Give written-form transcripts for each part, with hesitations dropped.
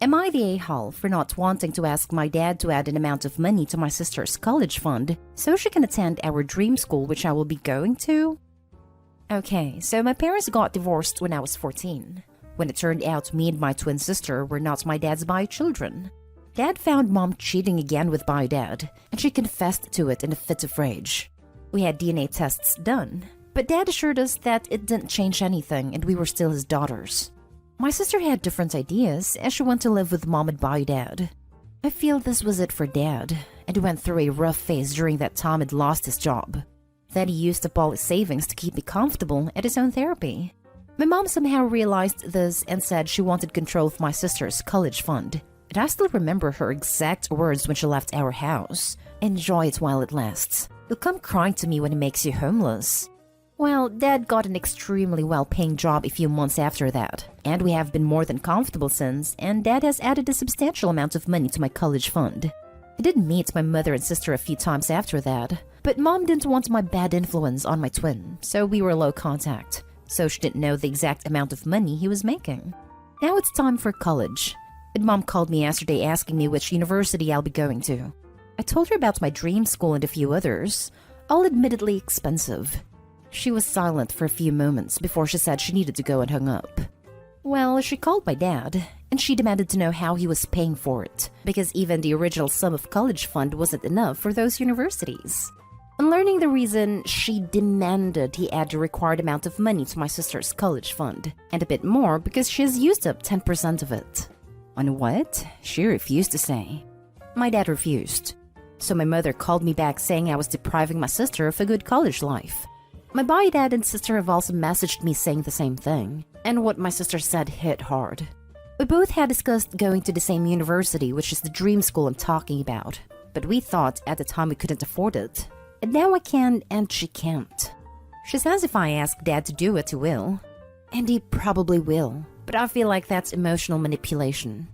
Am I the a-hole for not wanting to ask my dad to add an amount of money to my sister's college fund so she can attend our dream school which I will be going to? Okay, so my parents got divorced when I was 14. When it turned out me and my twin sister were not my dad's bio children. Dad found mom cheating again with bio dad, and she confessed to it in a fit of rage. We had DNA tests done, but dad assured us that it didn't change anything and we were still his daughters. My sister had different ideas as she went to live with mom and bio dad. I feel this was it for dad, and he went through a rough phase during that time and lost his job. Then he used up all his savings to keep me comfortable at his own therapy. My mom somehow realized this and said she wanted control of my sister's college fund. And I still remember her exact words when she left our house. Enjoy it while it lasts. You'll come crying to me when it makes you homeless. Well, dad got an extremely well-paying job a few months after that. And we have been more than comfortable since, and dad has added a substantial amount of money to my college fund. I did meet my mother and sister a few times after that, but mom didn't want my bad influence on my twin, so we were low contact. So she didn't know the exact amount of money he was making. Now it's time for college. And mom called me yesterday asking me which university I'll be going to. I told her about my dream school and a few others, all admittedly expensive. She was silent for a few moments before she said she needed to go and hung up. Well, she called my dad, and she demanded to know how he was paying for it, because even the original sum of college fund wasn't enough for those universities. On learning the reason, she demanded he add the required amount of money to my sister's college fund, and a bit more because she has used up 10% of it. On what? She refused to say. My dad refused. So my mother called me back saying I was depriving my sister of a good college life. My bio dad and sister have also messaged me saying the same thing, and what my sister said hit hard. We both had discussed going to the same university, which is the dream school I'm talking about, but we thought at the time we couldn't afford it. And now I can, and she can't. She says if I ask dad to do it, he will. And he probably will, but I feel like that's emotional manipulation.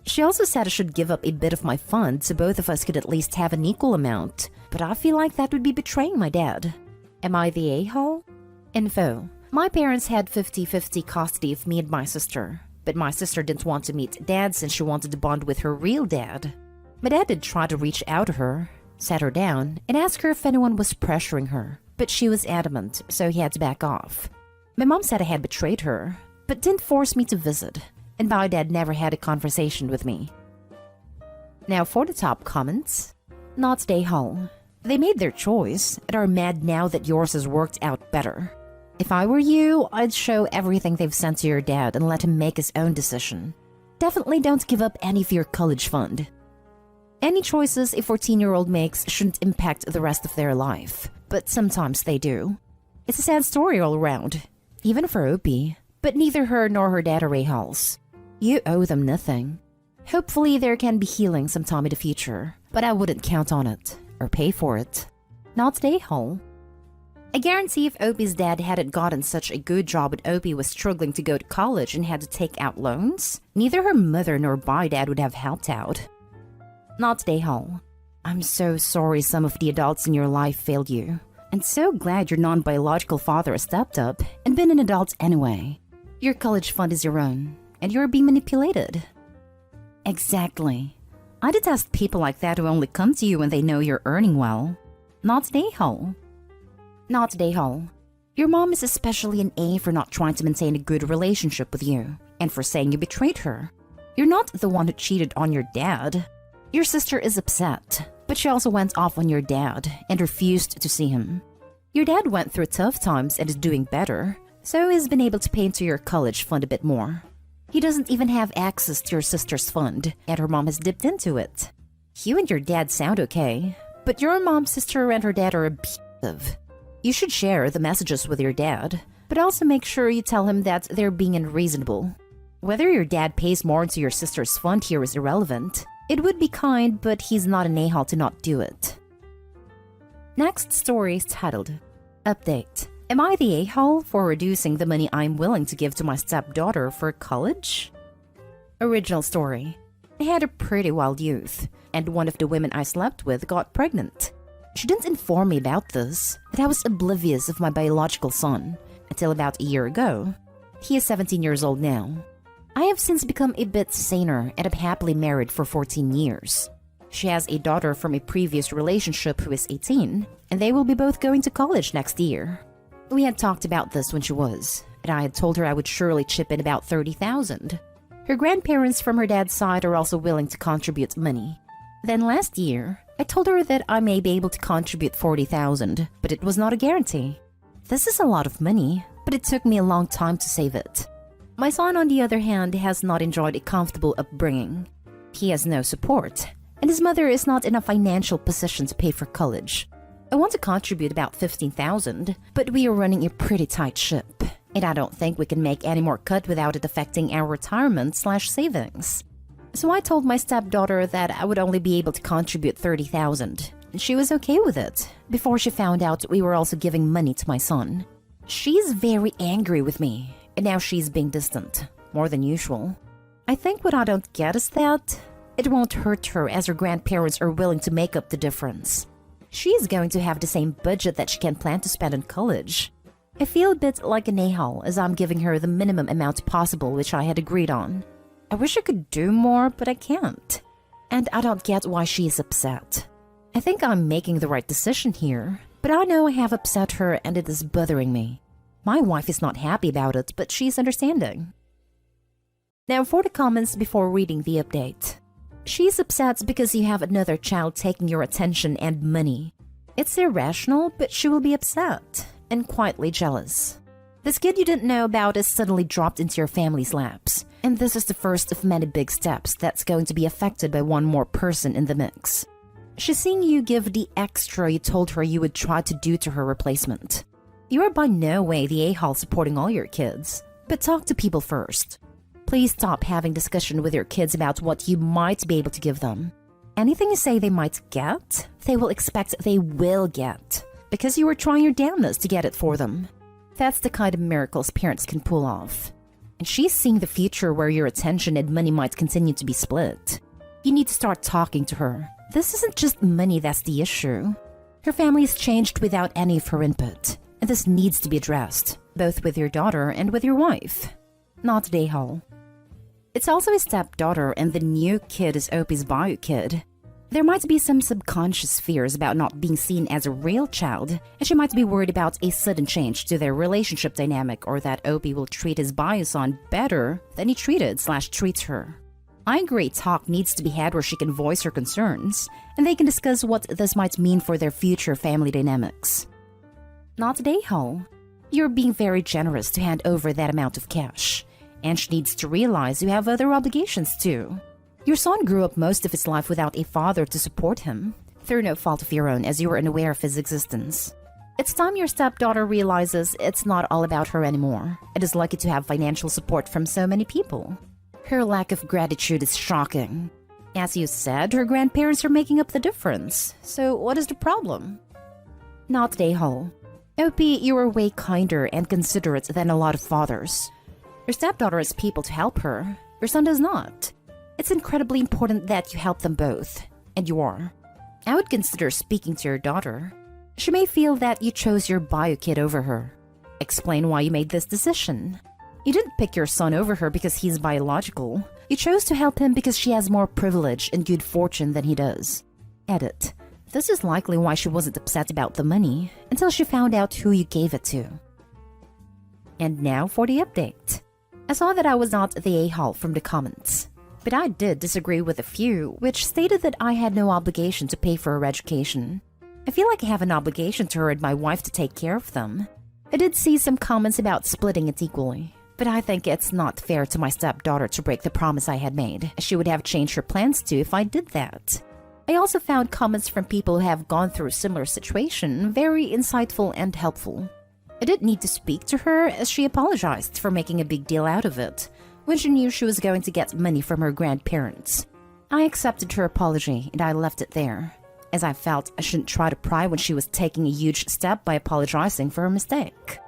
She also said I should give up a bit of my fund so both of us could at least have an equal amount, but I feel like that would be betraying my dad. Am I the a-hole? Info. My parents had 50-50 custody of me and my sister, but my sister didn't want to meet dad since she wanted to bond with her real dad. My dad did try to reach out to her, sat her down, and asked her if anyone was pressuring her, but she was adamant, so he had to back off. My mom said I had betrayed her, but didn't force me to visit, and my dad never had a conversation with me. Now for the top comments. Not the a-hole. They made their choice and are mad now that yours has worked out better. If I were you, I'd show everything they've sent to your dad and let him make his own decision. Definitely don't give up any of your college fund. Any choices a 14-year-old makes shouldn't impact the rest of their life, but sometimes they do. It's a sad story all around, even for Opie, but neither her nor her dad are a-holes. You owe them nothing. Hopefully there can be healing sometime in the future, but I wouldn't count on it. Or pay for it. Not the a-hole. I guarantee if Opie's dad hadn't gotten such a good job when Opie was struggling to go to college and had to take out loans, neither her mother nor bio dad would have helped out. Not the a-hole. I'm so sorry some of the adults in your life failed you, and so glad your non-biological father has stepped up and been an adult anyway. Your college fund is your own, and you're being manipulated. Exactly. I detest people like that who only come to you when they know you're earning well. Not the a-hole. Not the a-hole. Your mom is especially an A for not trying to maintain a good relationship with you, and for saying you betrayed her. You're not the one who cheated on your dad. Your sister is upset, but she also went off on your dad and refused to see him. Your dad went through tough times and is doing better, so he's been able to pay into your college fund a bit more. He doesn't even have access to your sister's fund, and her mom has dipped into it. You and your dad sound okay, but your mom, sister, and her dad are abusive. You should share the messages with your dad, but also make sure you tell him that they're being unreasonable. Whether your dad pays more into your sister's fund here is irrelevant. It would be kind, but he's not an a-hole to not do it. Next story is titled, Update. Am I the a-hole for reducing the money I'm willing to give to my stepdaughter for college? Original story. I had a pretty wild youth, and one of the women I slept with got pregnant. She didn't inform me about this, but I was oblivious of my biological son until about a year ago. He is 17 years old now. I have since become a bit saner and am happily married for 14 years. She has a daughter from a previous relationship who is 18, and they will be both going to college next year. We had talked about this when she was, and I had told her I would surely chip in about $30,000. Her grandparents from her dad's side are also willing to contribute money. Then last year, I told her that I may be able to contribute $40,000, but it was not a guarantee. This is a lot of money, but it took me a long time to save it. My son, on the other hand, has not enjoyed a comfortable upbringing. He has no support, and his mother is not in a financial position to pay for college. I want to contribute about $15,000, but we are running a pretty tight ship, and I don't think we can make any more cut without it affecting our retirement/savings. So I told my stepdaughter that I would only be able to contribute $30,000, and she was okay with it, before she found out we were also giving money to my son. She's very angry with me, and now she's being distant, more than usual. I think what I don't get is that it won't hurt her as her grandparents are willing to make up the difference. She's going to have the same budget that she can plan to spend in college. I feel a bit like an a-hole as I'm giving her the minimum amount possible which I had agreed on. I wish I could do more, but I can't. And I don't get why she is upset. I think I'm making the right decision here, but I know I have upset her and it is bothering me. My wife is not happy about it, but she's understanding. Now for the comments before reading the update. She's upset because you have another child taking your attention and money. It's irrational, but she will be upset and quietly jealous. This kid you didn't know about is suddenly dropped into your family's laps, and this is the first of many big steps that's going to be affected by one more person in the mix. She's seeing you give the extra you told her you would try to do to her replacement. You are by no way the a-hole supporting all your kids, but talk to people first. Please stop having discussion with your kids about what you might be able to give them. Anything you say they might get, they will expect they will get, because you are trying your damnedest to get it for them. That's the kind of miracles parents can pull off. And she's seeing the future where your attention and money might continue to be split. You need to start talking to her. This isn't just money that's the issue. Her family has changed without any of her input, and this needs to be addressed, both with your daughter and with your wife. Not the a-hole. It's also his stepdaughter, and the new kid is Opie's bio kid. There might be some subconscious fears about not being seen as a real child, and she might be worried about a sudden change to their relationship dynamic or that Opie will treat his bio son better than he treats her. I agree talk needs to be had where she can voice her concerns, and they can discuss what this might mean for their future family dynamics. Not the a-hole. You're being very generous to hand over that amount of cash, and she needs to realize you have other obligations too. Your son grew up most of his life without a father to support him, through no fault of your own as you were unaware of his existence. It's time your stepdaughter realizes it's not all about her anymore. It is lucky to have financial support from so many people. Her lack of gratitude is shocking. As you said, her grandparents are making up the difference, so what is the problem? Not the a-hole. Opie, you are way kinder and considerate than a lot of fathers. Your stepdaughter has people to help her. Your son does not. It's incredibly important that you help them both, and you are. I would consider speaking to your daughter. She may feel that you chose your bio kid over her. Explain why you made this decision. You didn't pick your son over her because he's biological. You chose to help him because she has more privilege and good fortune than he does. Edit. This is likely why she wasn't upset about the money until she found out who you gave it to. And now for the update. I saw that I was not the a-hole from the comments, but I did disagree with a few which stated that I had no obligation to pay for her education. I feel like I have an obligation to her and my wife to take care of them. I did see some comments about splitting it equally, but I think it's not fair to my stepdaughter to break the promise I had made, as she would have changed her plans too if I did that. I also found comments from people who have gone through a similar situation very insightful and helpful. I didn't need to speak to her as she apologized for making a big deal out of it when she knew she was going to get money from her grandparents. I accepted her apology and I left it there, as I felt I shouldn't try to pry when she was taking a huge step by apologizing for her mistake.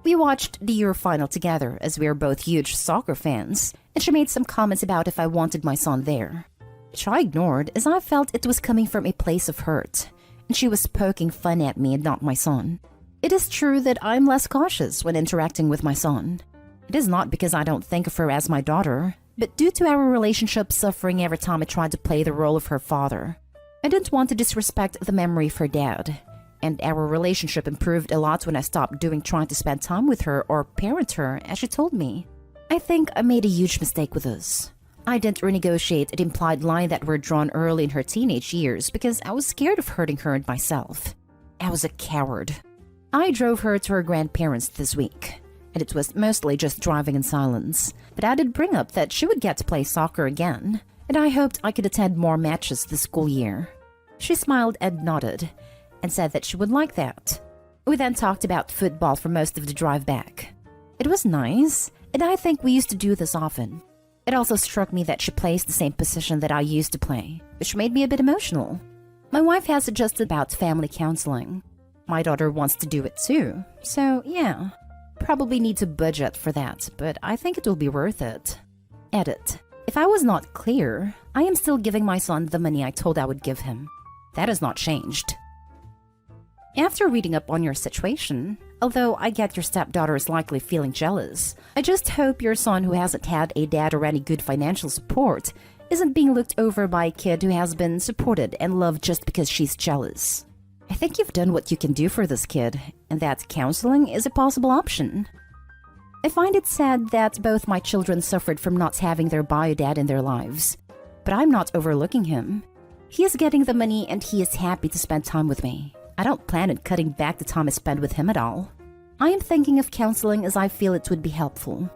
We watched the Euro final together as we are both huge soccer fans, and she made some comments about if I wanted my son there, which I ignored as I felt it was coming from a place of hurt, and she was poking fun at me and not my son. It is true that I'm less cautious when interacting with my son. It is not because I don't think of her as my daughter, but due to our relationship suffering every time I tried to play the role of her father. I didn't want to disrespect the memory of her dad, and our relationship improved a lot when I stopped trying to spend time with her or parent her as she told me. I think I made a huge mistake with this. I didn't renegotiate the implied line that were drawn early in her teenage years because I was scared of hurting her and myself. I was a coward. I drove her to her grandparents this week, and it was mostly just driving in silence, but I did bring up that she would get to play soccer again, and I hoped I could attend more matches this school year. She smiled and nodded, and said that she would like that. We then talked about football for most of the drive back. It was nice, and I think we used to do this often. It also struck me that she plays the same position that I used to play, which made me a bit emotional. My wife has suggested about family counseling. My daughter wants to do it too, so yeah. Probably need to budget for that, but I think it will be worth it. Edit. If I was not clear, I am still giving my son the money I told I would give him. That has not changed. After reading up on your situation, although I get your stepdaughter is likely feeling jealous, I just hope your son who hasn't had a dad or any good financial support isn't being looked over by a kid who has been supported and loved just because she's jealous. I think you've done what you can do for this kid, and that counseling is a possible option. I find it sad that both my children suffered from not having their bio dad in their lives, but I'm not overlooking him. He is getting the money and he is happy to spend time with me. I don't plan on cutting back the time I spend with him at all. I am thinking of counseling as I feel it would be helpful.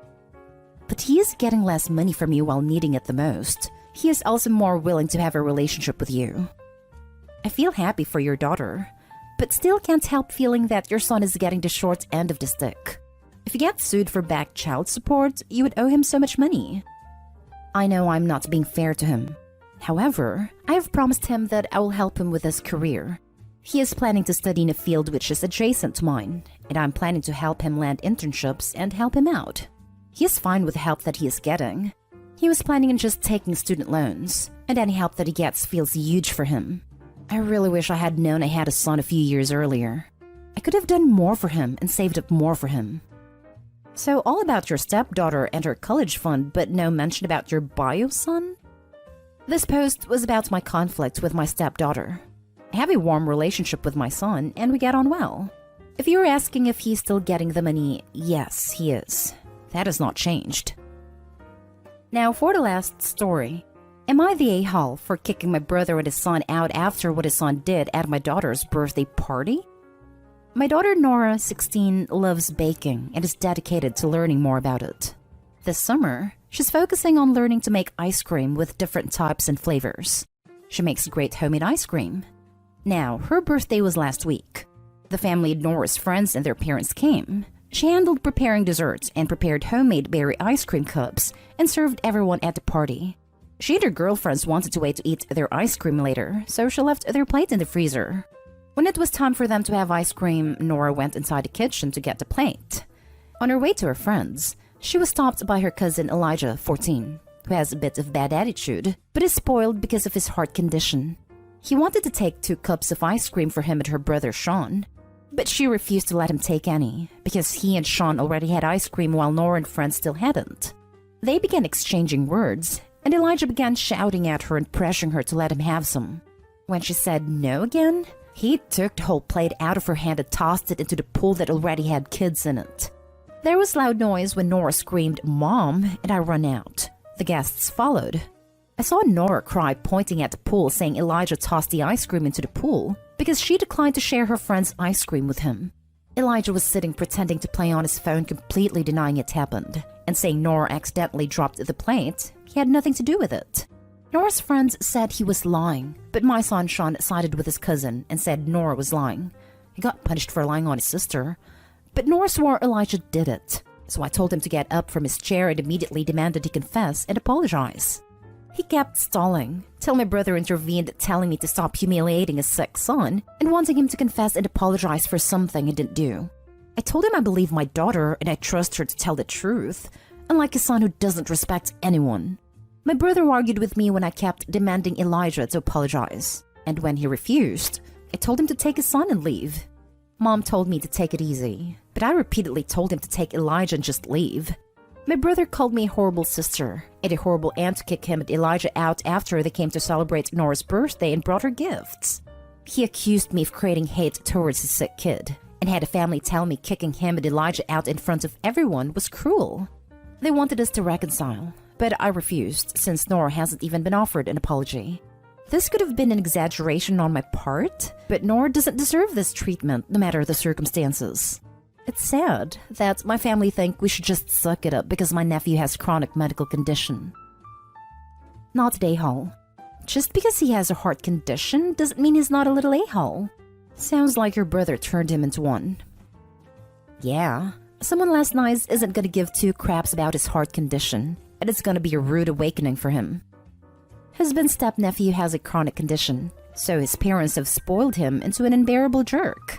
But he is getting less money from you while needing it the most. He is also more willing to have a relationship with you. I feel happy for your daughter, but still can't help feeling that your son is getting the short end of the stick. If you get sued for back child support, you would owe him so much money. I know I'm not being fair to him. However, I have promised him that I will help him with his career. He is planning to study in a field which is adjacent to mine, and I'm planning to help him land internships and help him out. He is fine with the help that he is getting. He was planning on just taking student loans, and any help that he gets feels huge for him. I really wish I had known I had a son a few years earlier. I could have done more for him and saved up more for him. So all about your stepdaughter and her college fund, but no mention about your bio son? This post was about my conflict with my stepdaughter. I have a warm relationship with my son, and we get on well. If you're asking if he's still getting the money, yes, he is. That has not changed. Now for the last story. Am I the a-hole for kicking my brother and his son out after what his son did at my daughter's birthday party? My daughter Nora, 16, loves baking and is dedicated to learning more about it. This summer, she's focusing on learning to make ice cream with different types and flavors. She makes great homemade ice cream. Now, her birthday was last week. The family of Nora's friends and their parents came. She handled preparing desserts and prepared homemade berry ice cream cups and served everyone at the party. She and her girlfriends wanted to wait to eat their ice cream later, so she left their plate in the freezer. When it was time for them to have ice cream, Nora went inside the kitchen to get the plate. On her way to her friends, she was stopped by her cousin Elijah, 14, who has a bit of bad attitude, but is spoiled because of his heart condition. He wanted to take 2 cups of ice cream for him and her brother Sean, but she refused to let him take any, because he and Sean already had ice cream while Nora and friends still hadn't. They began exchanging words, and Elijah began shouting at her and pressuring her to let him have some. When she said no again, he took the whole plate out of her hand and tossed it into the pool that already had kids in it. There was loud noise when Nora screamed, "Mom," and I ran out. The guests followed. I saw Nora cry, pointing at the pool, saying Elijah tossed the ice cream into the pool because she declined to share her friend's ice cream with him. Elijah was sitting pretending to play on his phone, completely denying it happened, and saying Nora accidentally dropped the plate. He had nothing to do with it. Nora's friends said he was lying, but my son Sean sided with his cousin and said Nora was lying. He got punished for lying on his sister, but Nora swore Elijah did it. So I told him to get up from his chair and immediately demanded he confess and apologize. He kept stalling, till my brother intervened, telling me to stop humiliating his sick son and wanting him to confess and apologize for something he didn't do. I told him I believe my daughter and I trust her to tell the truth, unlike a son who doesn't respect anyone. My brother argued with me when I kept demanding Elijah to apologize, and when he refused, I told him to take his son and leave. Mom told me to take it easy, but I repeatedly told him to take Elijah and just leave. My brother called me a horrible sister and a horrible aunt to kick him and Elijah out after they came to celebrate Nora's birthday and brought her gifts. He accused me of creating hate towards his sick kid and had a family tell me kicking him and Elijah out in front of everyone was cruel. They wanted us to reconcile, but I refused since Nora hasn't even been offered an apology. This could have been an exaggeration on my part, but Nora doesn't deserve this treatment no matter the circumstances. It's sad that my family think we should just suck it up because my nephew has chronic medical condition. Not an a-hole. Just because he has a heart condition doesn't mean he's not a little a-hole. Sounds like your brother turned him into one. Yeah, someone last night isn't gonna give two craps about his heart condition, and it's gonna be a rude awakening for him. Husband's step-nephew has a chronic condition, so his parents have spoiled him into an unbearable jerk.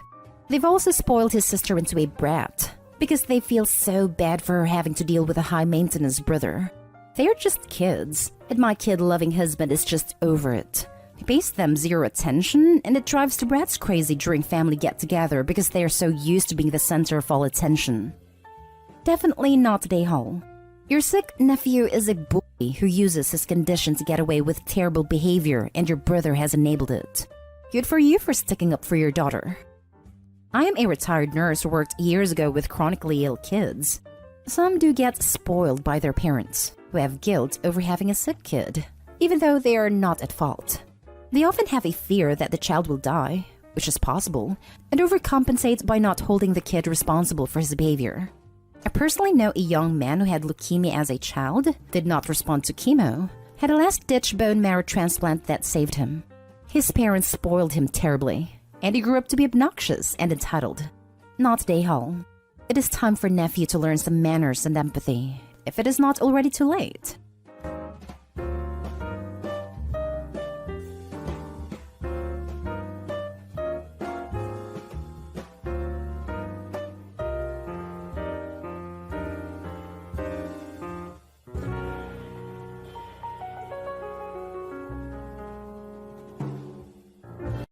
They've also spoiled his sister into a brat, because they feel so bad for her having to deal with a high-maintenance brother. They're just kids, and my kid-loving husband is just over it. He pays them zero attention, and it drives the brats crazy during family get-together because they are so used to being the center of all attention. Definitely not a hole. Your sick nephew is a bully who uses his condition to get away with terrible behavior, and your brother has enabled it. Good for you for sticking up for your daughter. I am a retired nurse who worked years ago with chronically ill kids. Some do get spoiled by their parents, who have guilt over having a sick kid, even though they are not at fault. They often have a fear that the child will die, which is possible, and overcompensate by not holding the kid responsible for his behavior. I personally know a young man who had leukemia as a child, did not respond to chemo, had a last-ditch bone marrow transplant that saved him. His parents spoiled him terribly, and he grew up to be obnoxious and entitled. Not a hole. It is time for nephew to learn some manners and empathy, if it is not already too late.